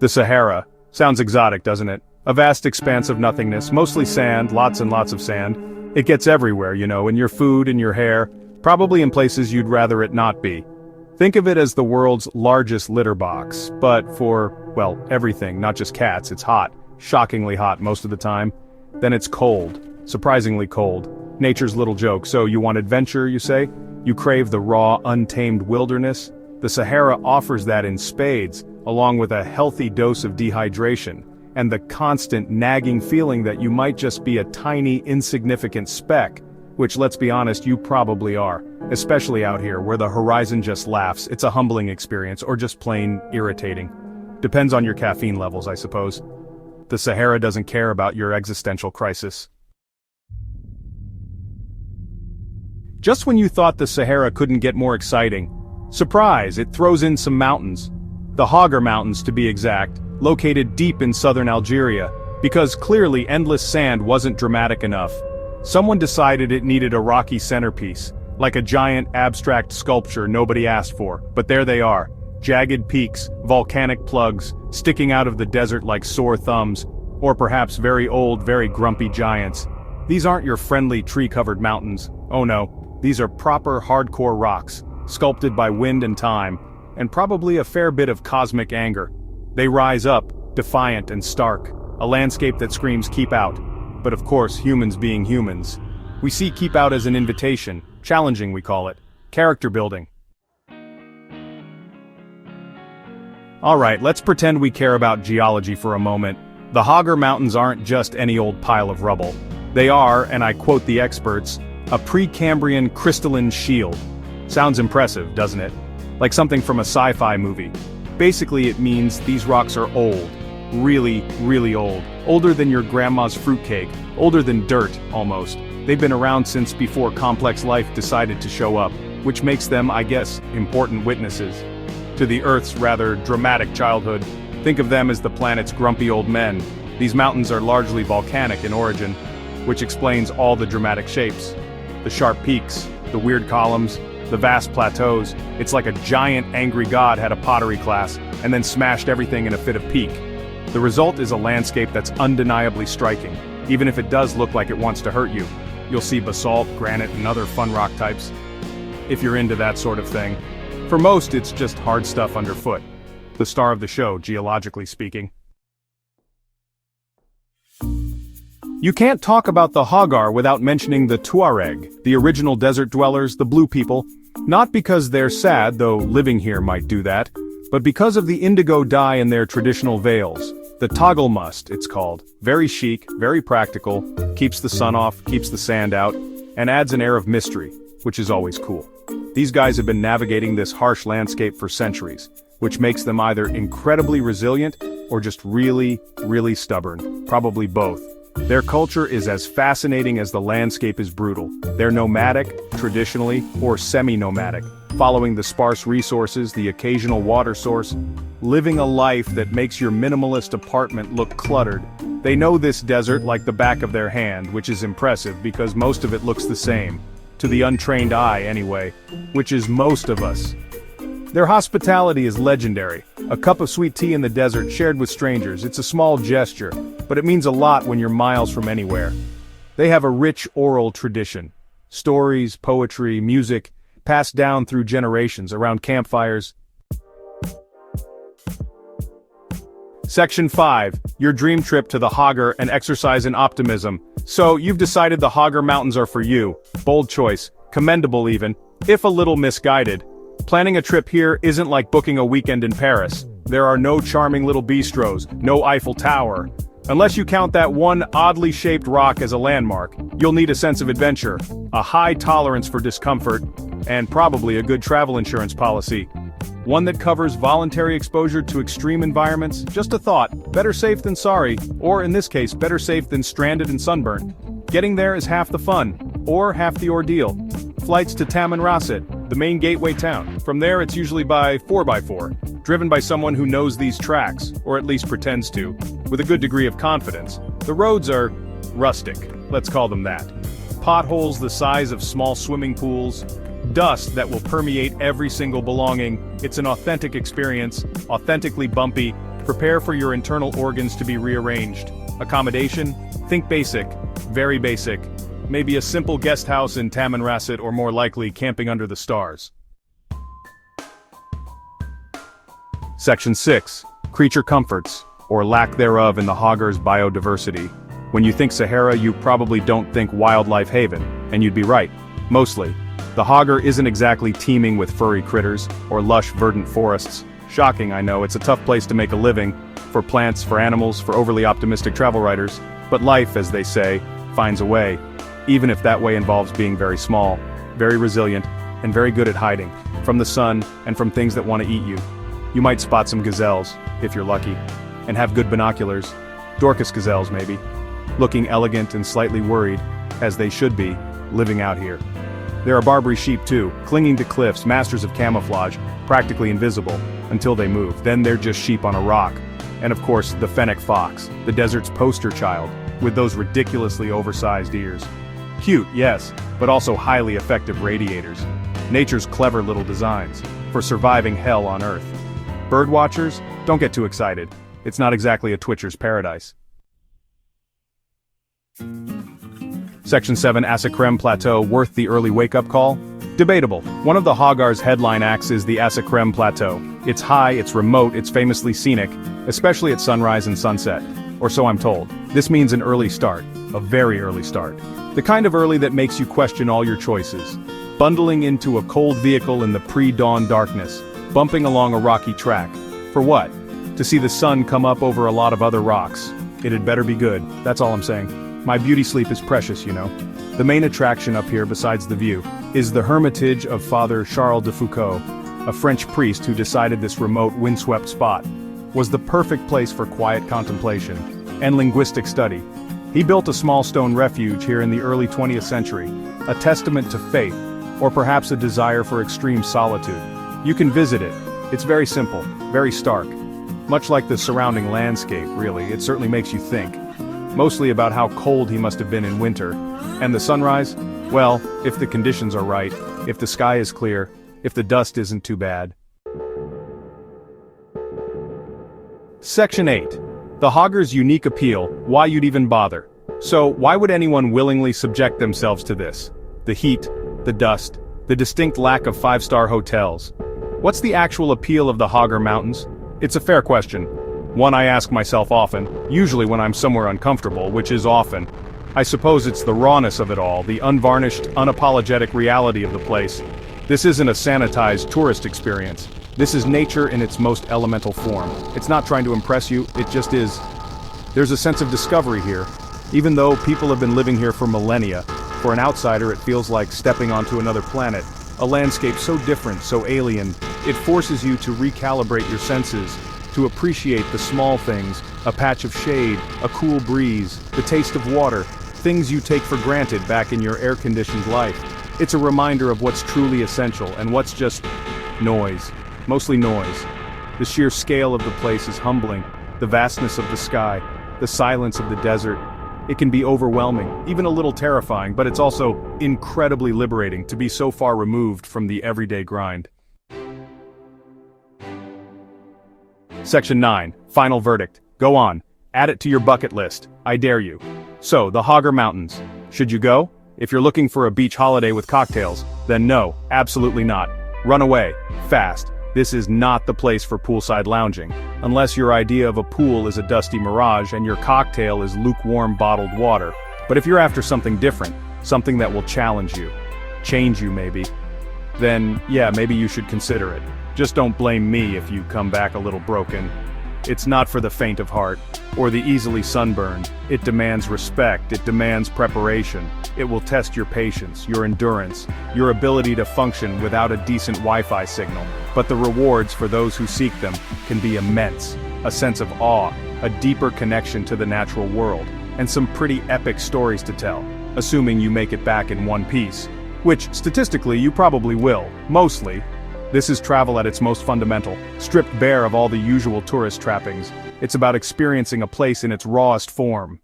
The Sahara. Sounds exotic, doesn't it? A vast expanse of nothingness, mostly sand, lots and lots of sand. It gets everywhere, in your food, in your hair, probably in places you'd rather it not be. Think of it as the world's largest litter box, but for, well, everything, not just cats. It's hot, shockingly hot most of the time. Then it's cold, surprisingly cold. Nature's little joke. So you want adventure, you say? You crave the raw, untamed wilderness? The Sahara offers that in spades, along with a healthy dose of dehydration, and the constant nagging feeling that you might just be a tiny, insignificant speck, which, let's be honest, you probably are, especially out here where the horizon just laughs. It's a humbling experience, or just plain irritating. Depends on your caffeine levels, I suppose. The Sahara doesn't care about your existential crisis. Just when you thought the Sahara couldn't get more exciting, surprise, it throws in some mountains. The Hoggar Mountains, to be exact, located deep in southern Algeria, because clearly endless sand wasn't dramatic enough. Someone decided it needed a rocky centerpiece, like a giant abstract sculpture nobody asked for, but there they are, jagged peaks, volcanic plugs, sticking out of the desert like sore thumbs, or perhaps very old, very grumpy giants. These aren't your friendly tree-covered mountains. Oh no, these are proper hardcore rocks, sculpted by wind and time, and probably a fair bit of cosmic anger. They rise up, defiant and stark, a landscape that screams keep out. But of course, humans being humans. We see keep out as an invitation, challenging we call it, character building. Alright, let's pretend we care about geology for a moment. The Hoggar Mountains aren't just any old pile of rubble. They are, and I quote the experts, a Precambrian crystalline shield. Sounds impressive, doesn't it? Like something from a sci-fi movie. Basically it means these rocks are old. Really, really old. Older than your grandma's fruitcake. Older than dirt, almost. They've been around since before complex life decided to show up, which makes them, I guess, important witnesses to the Earth's rather dramatic childhood. Think of them as the planet's grumpy old men. These mountains are largely volcanic in origin, which explains all the dramatic shapes. The sharp peaks, the weird columns, the vast plateaus. It's like a giant angry god had a pottery class, and then smashed everything in a fit of pique. The result is a landscape that's undeniably striking, even if it does look like it wants to hurt you. You'll see basalt, granite, and other fun rock types, if you're into that sort of thing. For most, it's just hard stuff underfoot. The star of the show, geologically speaking. You can't talk about the Hoggar without mentioning the Tuareg, the original desert dwellers, the blue people. Not because they're sad, though living here might do that, but because of the indigo dye in their traditional veils. The toggle must, it's called. Very chic, very practical, keeps the sun off, keeps the sand out, and adds an air of mystery, which is always cool. These guys have been navigating this harsh landscape for centuries, which makes them either incredibly resilient or just really, really stubborn. Probably both. Their culture is as fascinating as the landscape is brutal. They're nomadic, traditionally, or semi-nomadic, following the sparse resources, the occasional water source, living a life that makes your minimalist apartment look cluttered. They know this desert like the back of their hand, which is impressive because most of it looks the same. To the untrained eye, anyway, which is most of us. Their hospitality is legendary. A cup of sweet tea in the desert shared with strangers. It's a small gesture, but it means a lot when you're miles from anywhere. They have a rich oral tradition. Stories, poetry, music, passed down through generations around campfires. Section 5. Your dream trip to the Hoggar and exercise in optimism. So, you've decided the Hoggar Mountains are for you. Bold choice. Commendable even, if a little misguided. Planning a trip here isn't like booking a weekend in Paris. There are no charming little bistros, no Eiffel Tower. Unless you count that one oddly shaped rock as a landmark, you'll need a sense of adventure, a high tolerance for discomfort, and probably a good travel insurance policy. One that covers voluntary exposure to extreme environments. Just a thought, better safe than sorry, or in this case, better safe than stranded and sunburned. Getting there is half the fun, or half the ordeal. Flights to Tamanrasset, the main gateway town. From there it's usually by 4x4, driven by someone who knows these tracks, or at least pretends to, with a good degree of confidence. The roads are rustic, let's call them that. Potholes the size of small swimming pools, dust that will permeate every single belonging. It's an authentic experience, authentically bumpy, Prepare for your internal organs to be rearranged. Accommodation? Think basic. Very basic. Maybe a simple guest house in Tamanrasset, or more likely, camping under the stars. Section 6. Creature comforts, or lack thereof in the Hoggar's biodiversity. When you think Sahara, you probably don't think wildlife haven, and you'd be right. Mostly. The Hoggar isn't exactly teeming with furry critters, or lush verdant forests. Shocking, I know, it's a tough place to make a living, for plants, for animals, for overly optimistic travel writers, but life, as they say, finds a way, even if that way involves being very small, very resilient, and very good at hiding, from the sun, and from things that want to eat you. You might spot some gazelles, if you're lucky, and have good binoculars, Dorcas gazelles maybe, looking elegant and slightly worried, as they should be, living out here. There are Barbary sheep too, clinging to cliffs, masters of camouflage, practically invisible, until they move, then they're just sheep on a rock. And of course, the fennec fox, the desert's poster child, with those ridiculously oversized ears. Cute, yes, but also highly effective radiators. Nature's clever little designs, for surviving hell on Earth. Birdwatchers, don't get too excited. It's not exactly a twitcher's paradise. Section 7 Assakrem Plateau, worth the early wake-up call? Debatable. One of the Hoggar's headline acts is the Assakrem Plateau. It's high, it's remote, it's famously scenic, especially at sunrise and sunset. Or so I'm told. This means an early start. A very early start. The kind of early that makes you question all your choices. Bundling into a cold vehicle in the pre-dawn darkness. Bumping along a rocky track. For what? To see the sun come up over a lot of other rocks. It had better be good, that's all I'm saying. My beauty sleep is precious, you know. The main attraction up here, besides the view, is the hermitage of Father Charles de Foucault, a French priest who decided this remote, windswept spot was the perfect place for quiet contemplation and linguistic study. He built a small stone refuge here in the early 20th century, a testament to faith, or perhaps a desire for extreme solitude. You can visit it. It's very simple, very stark. Much like the surrounding landscape, really, it certainly makes you think. Mostly about how cold he must have been in winter. And the sunrise? Well, if the conditions are right, if the sky is clear, if the dust isn't too bad. Section 8. The Hoggar's unique appeal, why you'd even bother. So, why would anyone willingly subject themselves to this? The heat, the dust, the distinct lack of five-star hotels. What's the actual appeal of the Hoggar Mountains? It's a fair question. One I ask myself often, usually when I'm somewhere uncomfortable, which is often. I suppose it's the rawness of it all, the unvarnished, unapologetic reality of the place. This isn't a sanitized tourist experience. This is nature in its most elemental form. It's not trying to impress you, it just is. There's a sense of discovery here. Even though people have been living here for millennia, for an outsider it feels like stepping onto another planet. A landscape so different, so alien, it forces you to recalibrate your senses, to appreciate the small things, a patch of shade, a cool breeze, the taste of water, things you take for granted back in your air-conditioned life. It's a reminder of what's truly essential and what's just noise. Mostly noise. The sheer scale of the place is humbling, the vastness of the sky, the silence of the desert. It can be overwhelming, even a little terrifying, but it's also incredibly liberating to be so far removed from the everyday grind. Section 9. Final verdict. Go on. Add it to your bucket list. I dare you. So, the Hoggar Mountains. Should you go? If you're looking for a beach holiday with cocktails, then no, absolutely not. Run away. Fast. This is not the place for poolside lounging. Unless your idea of a pool is a dusty mirage and your cocktail is lukewarm bottled water. But if you're after something different, something that will challenge you, change you maybe, then yeah, maybe you should consider it. Just don't blame me if you come back a little broken. It's not for the faint of heart, or the easily sunburned. It demands respect, it demands preparation. It will test your patience, your endurance, your ability to function without a decent Wi-Fi signal. But the rewards for those who seek them can be immense. A sense of awe, a deeper connection to the natural world, and some pretty epic stories to tell, assuming you make it back in one piece. Which, statistically, you probably will, mostly. This is travel at its most fundamental, stripped bare of all the usual tourist trappings. It's about experiencing a place in its rawest form.